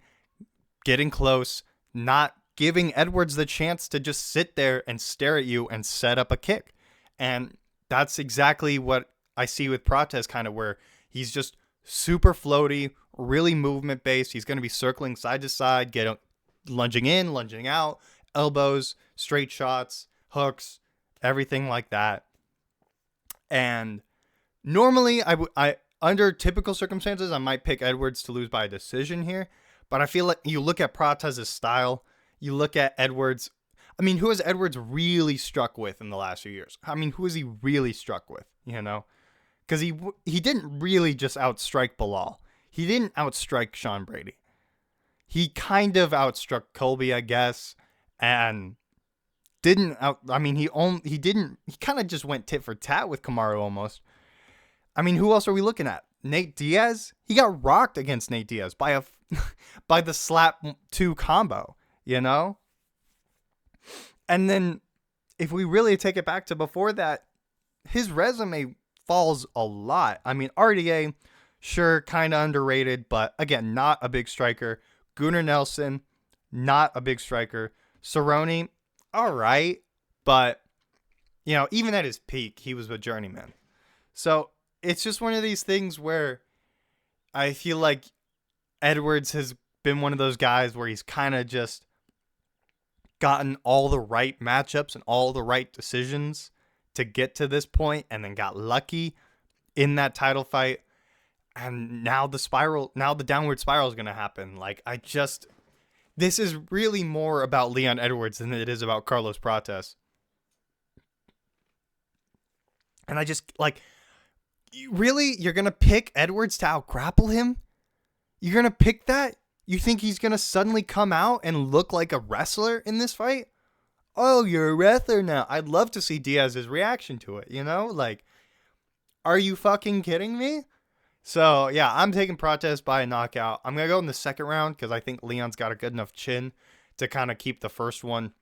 getting close, not giving Edwards the chance to just sit there and stare at you and set up a kick. And that's exactly what I see with Prates, kind of where he's just super floaty, really movement based. He's going to be circling side to side, lunging in, lunging out, elbows, straight shots, hooks, everything like that. And normally I under typical circumstances, I might pick Edwards to lose by a decision here, but I feel like you look at Prates' style, you look at Edwards. I mean, who has Edwards really struck with in the last few years? I mean, who is he really struck with, you know? Because he didn't really just outstrike Bilal. He didn't outstrike Sean Brady. He kind of outstruck Colby, I guess, and he kind of just went tit for tat with Kamaru almost. I mean, who else are we looking at? Nate Diaz? He got rocked against Nate Diaz by by the slap 2 combo, you know? And then if we really take it back to before that, his resume falls a lot. I mean, RDA, sure, kind of underrated, but again, not a big striker. Gunnar Nelson, not a big striker. Cerrone, all right, but, you know, even at his peak, he was a journeyman. So it's just one of these things where I feel like Edwards has been one of those guys where he's kind of just gotten all the right matchups and all the right decisions to get to this point, and then got lucky in that title fight. And now the downward spiral is going to happen. Like, this is really more about Leon Edwards than it is about Carlos Prates. And I just, like, really? You're going to pick Edwards to out-grapple him? You're going to pick that? You think he's going to suddenly come out and look like a wrestler in this fight? Oh, you're a wrestler now. I'd love to see Diaz's reaction to it, you know? Like, are you fucking kidding me? So, yeah, I'm taking Prates by a knockout. I'm going to go in the second round because I think Leon's got a good enough chin to kind of keep the first one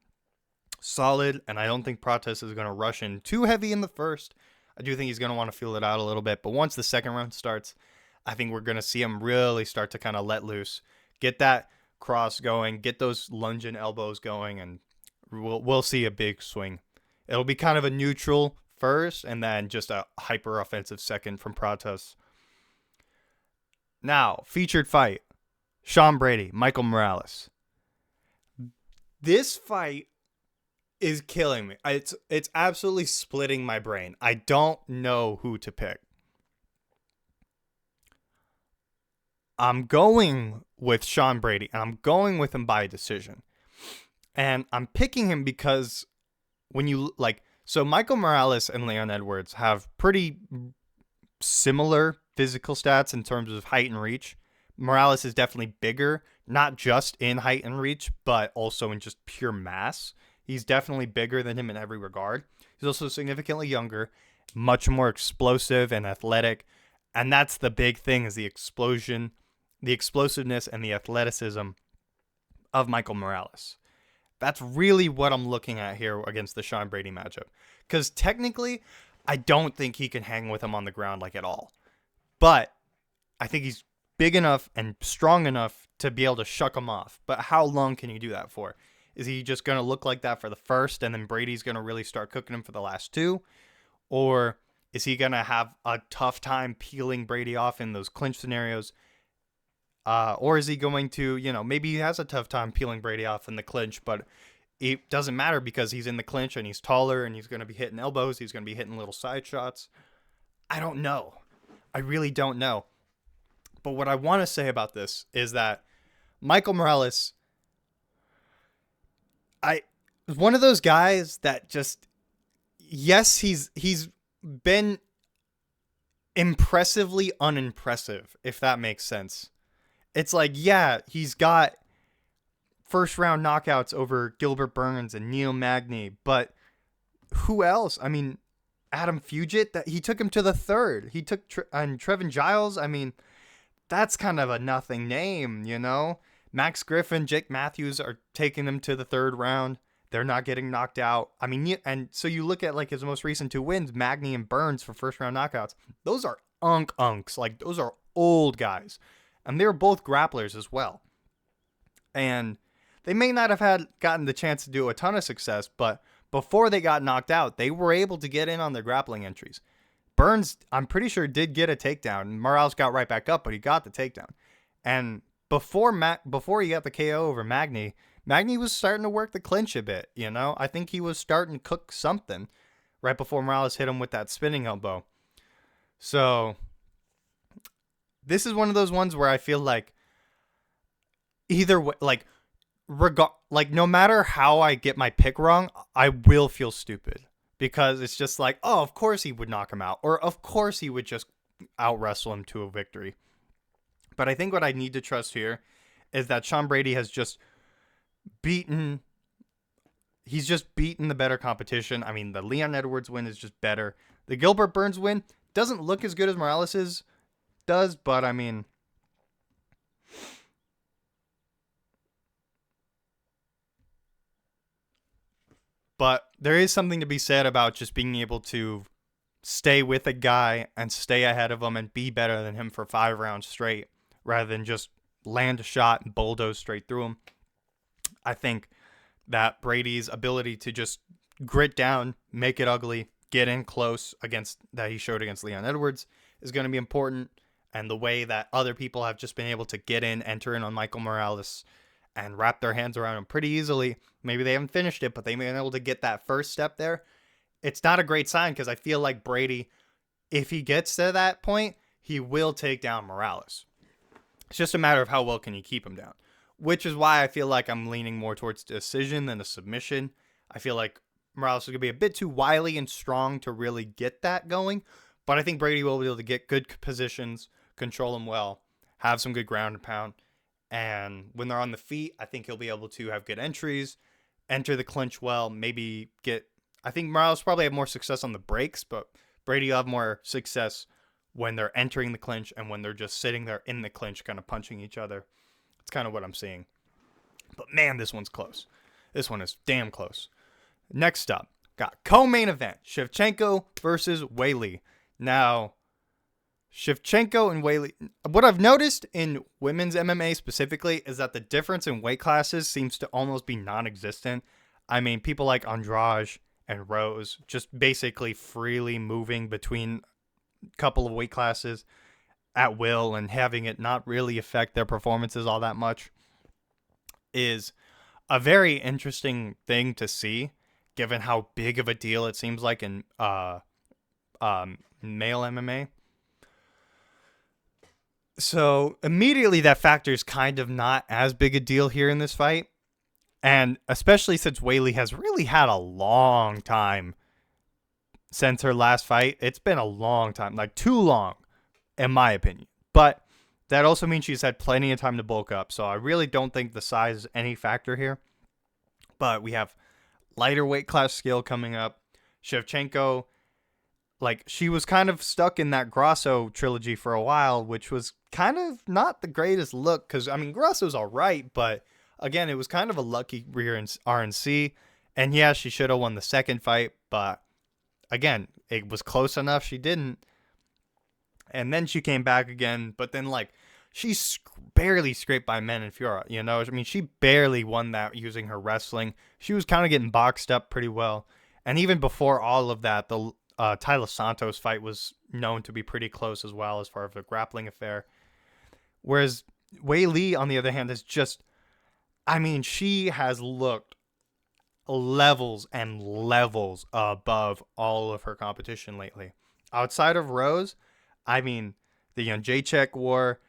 solid, and I don't think Prates is going to rush in too heavy in the first. I do think he's going to want to feel it out a little bit, but once the second round starts, I think we're going to see him really start to kind of let loose, get that cross going, get those lunging elbows going, and we'll see a big swing. It'll be kind of a neutral first, and then just a hyper offensive second from Prates. Now, featured fight, Sean Brady, Michael Morales. This fight is killing me. It's absolutely splitting my brain. I don't know who to pick. I'm going with Sean Brady, and I'm going with him by decision. And I'm picking him because when you, like, so Michael Morales and Leon Edwards have pretty similar physical stats in terms of height and reach. Morales is definitely bigger, not just in height and reach, but also in just pure mass. He's definitely bigger than him in every regard. He's also significantly younger, much more explosive and athletic, And that's the big thing, is the explosion, the explosiveness, and the athleticism of Michael Morales. That's really what I'm looking at here against the Sean Brady matchup. Because technically, I don't think he can hang with him on the ground like at all. But I think he's big enough and strong enough to be able to shuck him off. But how long can you do that for? Is he just going to look like that for the first, and then Brady's going to really start cooking him for the last two? Or is he going to have a tough time peeling Brady off in those clinch scenarios? Or is he going to, maybe he has a tough time peeling Brady off in the clinch, but it doesn't matter because he's in the clinch and he's taller and he's going to be hitting elbows. He's going to be hitting little side shots. I don't know. I really don't know. But what I want to say about this is that Michael Morales, one of those guys that just, yes, he's been impressively unimpressive, if that makes sense. It's like, yeah, he's got first round knockouts over Gilbert Burns and Neil Magny, but who else? I mean, Adam Fugit, that he took him to the third. He took and Trevin Giles. I mean, that's kind of a nothing name, Max Griffin, Jake Matthews are taking them to the third round. They're not getting knocked out. I mean, and so you look at like his most recent two wins, Magny and Burns for first round knockouts. Those are unks. Like, those are old guys. And they're both grapplers as well. And they may not have gotten the chance to do a ton of success, but before they got knocked out, they were able to get in on their grappling entries. Burns, I'm pretty sure, did get a takedown. Morales got right back up, but he got the takedown. And before he got the KO over Magny was starting to work the clinch a bit, I think he was starting to cook something right before Morales hit him with that spinning elbow. So this is one of those ones where I feel like either way, no matter how I get my pick wrong, I will feel stupid because it's just like, oh, of course he would knock him out, or of course he would just out wrestle him to a victory. But I think what I need to trust here is that Sean Brady has just beaten the better competition. I mean, the Leon Edwards win is just better. The Gilbert Burns win doesn't look as good as Morales's does, but I mean, but there is something to be said about just being able to stay with a guy and stay ahead of him and be better than him for 5 rounds straight rather than just land a shot and bulldoze straight through him. I think that Brady's ability to just grit down, make it ugly, get in close that he showed against Leon Edwards is going to be important. And the way that other people have just been able to get in, enter in on Michael Morales and wrap their hands around him pretty easily. Maybe they haven't finished it, but they've been able to get that first step there. It's not a great sign because I feel like Brady, if he gets to that point, he will take down Morales. It's just a matter of how well can you keep him down, which is why I feel like I'm leaning more towards decision than a submission. I feel like Morales is going to be a bit too wily and strong to really get that going, but I think Brady will be able to get good positions, control him well, have some good ground and pound, and when they're on the feet, I think he'll be able to have good entries, enter the clinch well, I think Morales probably have more success on the breaks, but Brady will have more success when they're entering the clinch and when they're just sitting there in the clinch kind of punching each other. It's kind of what I'm seeing. But man, this one's close. This one is damn close. Next up, got co-main event, Shevchenko versus Weili. Now, Shevchenko and Weili, what I've noticed in women's MMA specifically is that the difference in weight classes seems to almost be non-existent. I mean, people like Andrade and Rose just basically freely moving between a couple of weight classes at will and having it not really affect their performances all that much is a very interesting thing to see, given how big of a deal it seems like in male MMA. So immediately that factor is kind of not as big a deal here in this fight. And especially since Weili has really had a long time since her last fight. It's been a long time, like too long, in my opinion. But that also means she's had plenty of time to bulk up. So I really don't think the size is any factor here. But we have lighter weight class skill coming up. Shevchenko like she was kind of stuck in that Grasso trilogy for a while, which was kind of not the greatest look because I mean Grasso's all right, but again it was kind of a lucky rear in RNC, and yeah she should have won the second fight, but again it was close enough she didn't, and then she came back again, but then like she's barely scraped by Men Fiora, you know. I mean she barely won that using her wrestling. She was kind of getting boxed up pretty well, and even before all of that, the Tyler Santos fight was known to be pretty close as well as far as a grappling affair. Whereas Wei Li, on the other hand, is just, I mean, she has looked levels and levels above all of her competition lately. Outside of Rose, I mean, the Jacek war,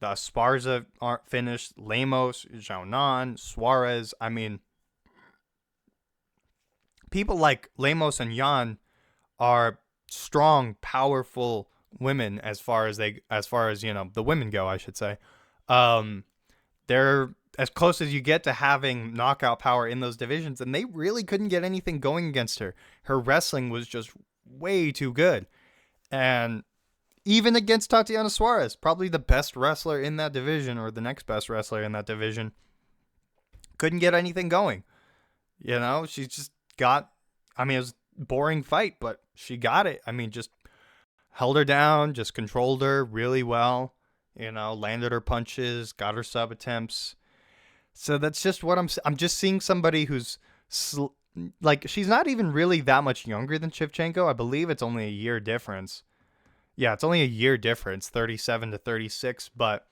the Esparza aren't finished, Lemos, Xiaonan, Suarez. I mean, people like Lemos and Yan are strong, powerful women as far as you know the women go, I should say. Um, they're as close as you get to having knockout power in those divisions, and they really couldn't get anything going against her. Her wrestling was just way too good, and even against Tatiana Suarez, probably the best wrestler in that division or the next best wrestler in that division, couldn't get anything going. You know, she just got. I mean, it was a boring fight, but she got it. I mean, just held her down, just controlled her really well. You know, landed her punches, got her sub attempts. So that's just what I'm just seeing somebody who's like she's not even really that much younger than Shevchenko. I believe it's only a year difference. Yeah, it's only a year difference, 37 to 36. But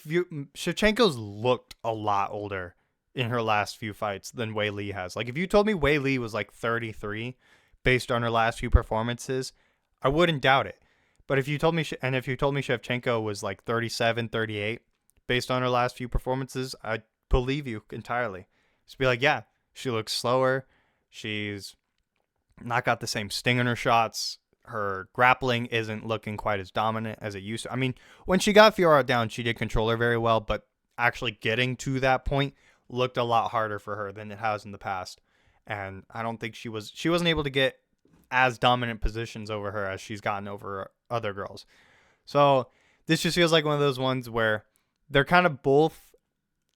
Shevchenko's looked a lot older in her last few fights than Wei Li has. Like if you told me Wei Li was like 33 based on her last few performances, I wouldn't doubt it. But if you told me Shevchenko was like 37, 38 based on her last few performances, I'd believe you entirely. Just be like, yeah, she looks slower. She's not got the same sting in her shots. Her grappling isn't looking quite as dominant as it used to. I mean, when she got Fiora down, she did control her very well, but actually getting to that point looked a lot harder for her than it has in the past. And I don't think she wasn't able to get as dominant positions over her as she's gotten over other girls. So this just feels like one of those ones where they're kind of both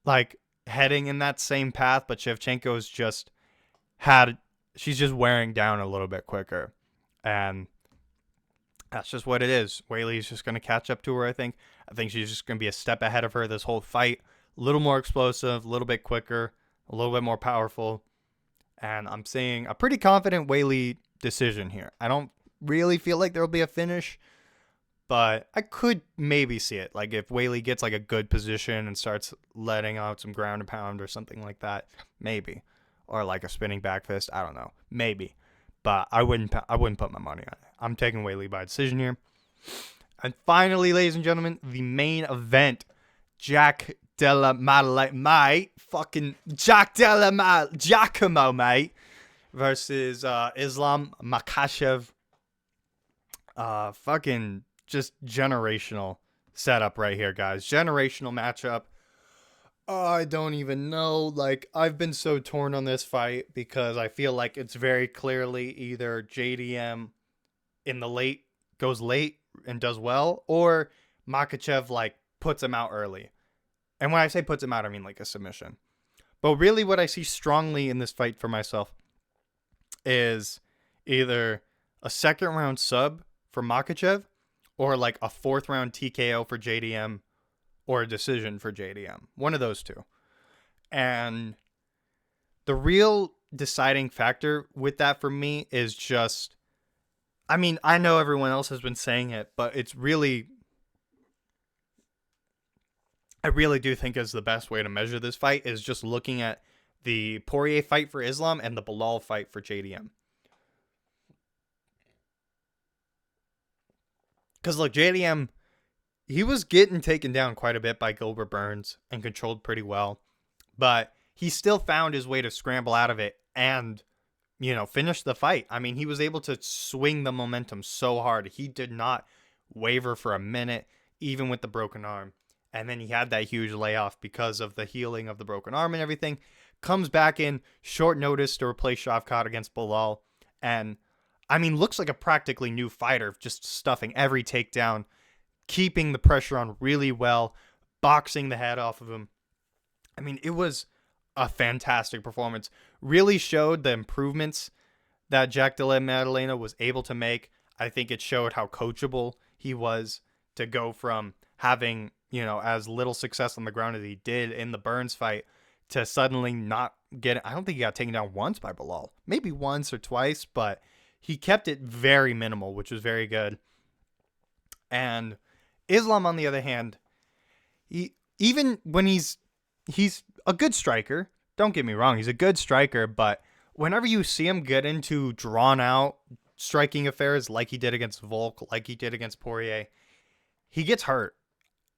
like heading in that same path, but Shevchenko's she's just wearing down a little bit quicker. And that's just what it is. Wei Li's just going to catch up to her, I think. I think she's just going to be a step ahead of her this whole fight. A little more explosive, a little bit quicker, a little bit more powerful. And I'm seeing a pretty confident Wei Li decision here. I don't really feel like there will be a finish, but I could maybe see it. Like if Wei Li gets like a good position and starts letting out some ground and pound or something like that, maybe. Or like a spinning back fist, I don't know. Maybe. But I wouldn't put my money on it. I'm taking Wei Li by decision here. And finally, ladies and gentlemen, the main event. Jack Della Maddalena, mate. Fucking Jack Della Giacomo, mate. Versus Islam Makhachev. Fucking just generational setup right here, guys. Generational matchup. I don't even know. Like, I've been so torn on this fight because I feel like it's very clearly either JDM in the late goes late and does well, or Makhachev like puts him out early. And when I say puts him out, I mean like a submission. But really what I see strongly in this fight for myself is either a second round sub for Makhachev or like a fourth round TKO for JDM or a decision for JDM. One of those two. And the real deciding factor with that for me is just, I mean, I know everyone else has been saying it, but it's really, I really do think is the best way to measure this fight is just looking at the Poirier fight for Islam and the Belal fight for JDM. Because look, JDM, he was getting taken down quite a bit by Gilbert Burns and controlled pretty well. But he still found his way to scramble out of it and, you know, finish the fight. I mean, he was able to swing the momentum so hard. He did not waver for a minute, even with the broken arm. And then he had that huge layoff because of the healing of the broken arm and everything. Comes back in short notice to replace Shavkat against Belal. And I mean, looks like a practically new fighter, just stuffing every takedown, keeping the pressure on really well, boxing the head off of him. I mean, it was a fantastic performance. Really showed the improvements that Jack Della Maddalena was able to make. I think it showed how coachable he was to go from having, as little success on the ground as he did in the Burns fight to suddenly not get. I don't think he got taken down once by Belal. Maybe once or twice, but he kept it very minimal, which was very good. And Islam, on the other hand, even when he's a good striker, don't get me wrong, he's a good striker, but whenever you see him get into drawn out striking affairs like he did against Volk, like he did against Poirier, he gets hurt.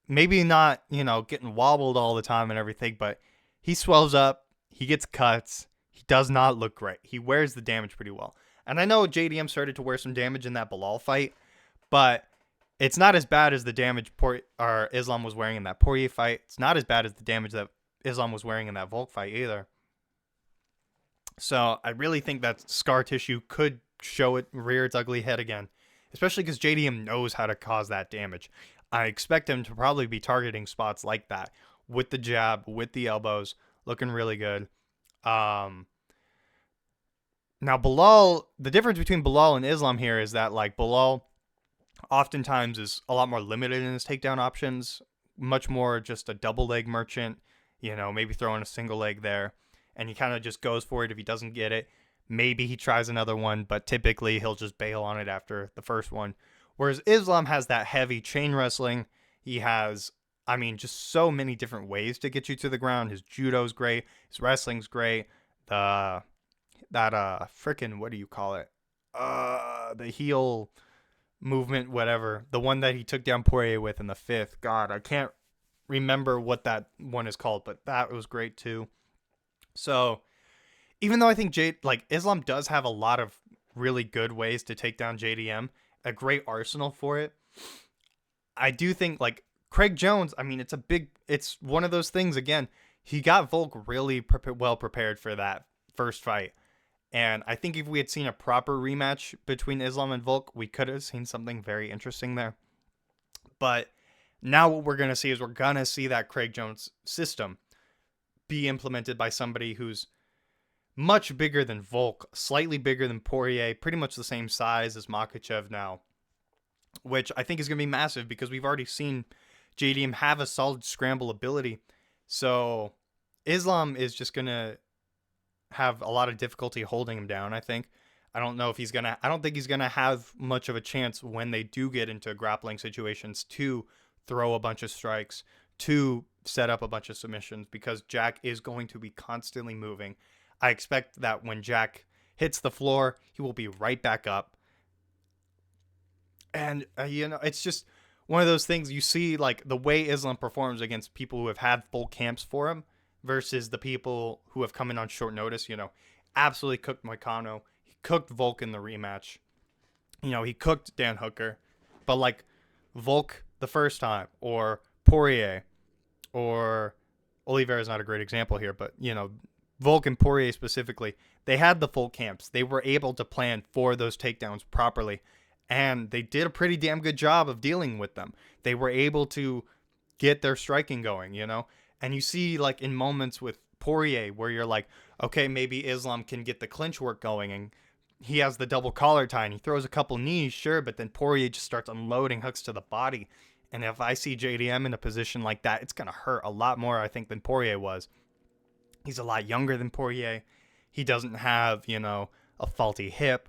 Maybe not, getting wobbled all the time and everything, but he swells up, he gets cuts, he does not look great. He wears the damage pretty well. And I know JDM started to wear some damage in that Belal fight, but it's not as bad as the damage Islam was wearing in that Poirier fight. It's not as bad as the damage that Islam was wearing in that Volk fight either. So I really think that scar tissue could rear its ugly head again, especially because JDM knows how to cause that damage. I expect him to probably be targeting spots like that with the jab, with the elbows, looking really good. Now Belal, the difference between Belal and Islam here is that like Belal oftentimes is a lot more limited in his takedown options, much more just a double leg merchant, maybe throwing a single leg there, and he kind of just goes for it. If he doesn't get it, maybe he tries another one, but typically he'll just bail on it after the first one. Whereas Islam has that heavy chain wrestling. He has, just so many different ways to get you to the ground. His judo's great. His wrestling's great. What do you call it? The heel movement, whatever. The one that he took down Poirier with in the fifth. God, I can't remember what that one is called, but that was great too. So even though I think Islam does have a lot of really good ways to take down JDM, a great arsenal for it, I do think Craig Jones, it's one of those things again. He got Volk really well prepared for that first fight. And I think if we had seen a proper rematch between Islam and Volk, we could have seen something very interesting there. But now what we're going to see is we're going to see that Craig Jones system be implemented by somebody who's much bigger than Volk, slightly bigger than Poirier, pretty much the same size as Makhachev now, which I think is going to be massive because we've already seen JDM have a solid scramble ability. So Islam is just going to have a lot of difficulty holding him down, I think. I don't think he's going to have much of a chance when they do get into grappling situations to throw a bunch of strikes, to set up a bunch of submissions, because Jack is going to be constantly moving. I expect that when Jack hits the floor, he will be right back up. And, it's just one of those things you see, the way Islam performs against people who have had full camps for him versus the people who have come in on short notice, absolutely cooked Moicano. He cooked Volk in the rematch. He cooked Dan Hooker. But, Volk the first time, or Poirier, or Oliveira is not a great example here, but, Volk and Poirier specifically, they had the full camps. They were able to plan for those takedowns properly, and they did a pretty damn good job of dealing with them. They were able to get their striking going, and you see in moments with Poirier where you're like, okay, maybe Islam can get the clinch work going, and he has the double collar tie and he throws a couple knees, sure, but then Poirier just starts unloading hooks to the body. And if I see JDM in a position like that, it's going to hurt a lot more, I think, than Poirier was. He's a lot younger than Poirier. He doesn't have, a faulty hip.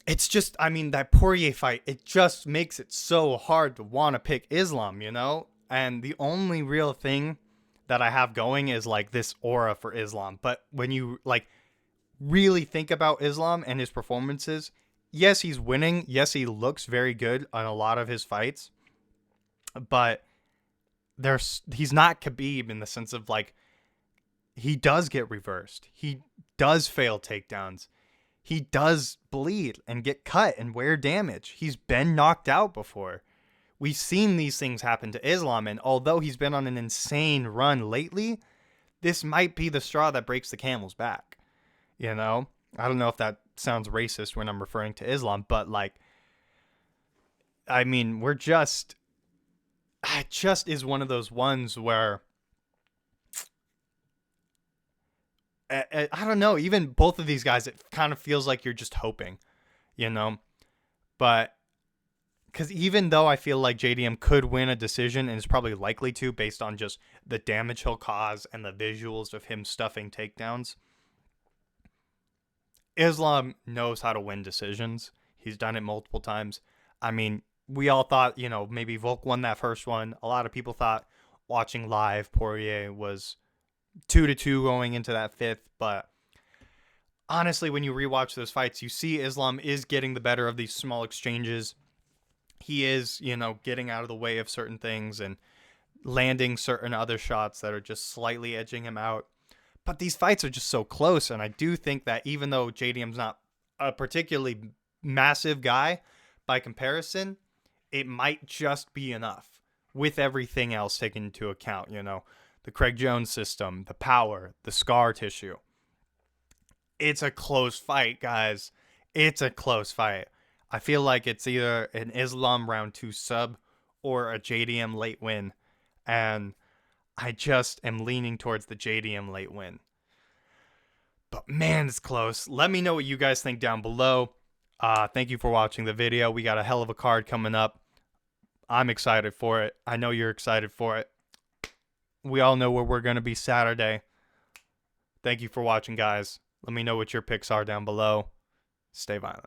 It's just, that Poirier fight, it just makes it so hard to want to pick Islam, And the only real thing that I have going is this aura for Islam. But when you really think about Islam and his performances, yes, he's winning. Yes, he looks very good on a lot of his fights. But he's not Khabib in the sense of he does get reversed. He does fail takedowns. He does bleed and get cut and wear damage. He's been knocked out before. We've seen these things happen to Islam, and although he's been on an insane run lately, this might be the straw that breaks the camel's back. I don't know if that sounds racist when I'm referring to Islam, but like, I mean, it just is one of those ones where I don't know, even both of these guys, it kind of feels like you're just hoping, you know, but because even though I feel like JDM could win a decision and is probably likely to based on just the damage he'll cause and the visuals of him stuffing takedowns, Islam knows how to win decisions. He's done it multiple times. I mean, we all thought, maybe Volk won that first one. A lot of people thought watching live Poirier was 2-2 going into that fifth, but honestly, when you rewatch those fights, you see Islam is getting the better of these small exchanges. He is, getting out of the way of certain things and landing certain other shots that are just slightly edging him out. But these fights are just so close, and I do think that even though JDM's not a particularly massive guy by comparison, it might just be enough with everything else taken into account, the Craig Jones system, the power, the scar tissue. It's a close fight, guys. It's a close fight. I feel like it's either an Islam round 2 sub or a JDM late win. And I just am leaning towards the JDM late win. But man, it's close. Let me know what you guys think down below. Thank you for watching the video. We got a hell of a card coming up. I'm excited for it. I know you're excited for it. We all know where we're going to be Saturday. Thank you for watching, guys. Let me know what your picks are down below. Stay violent.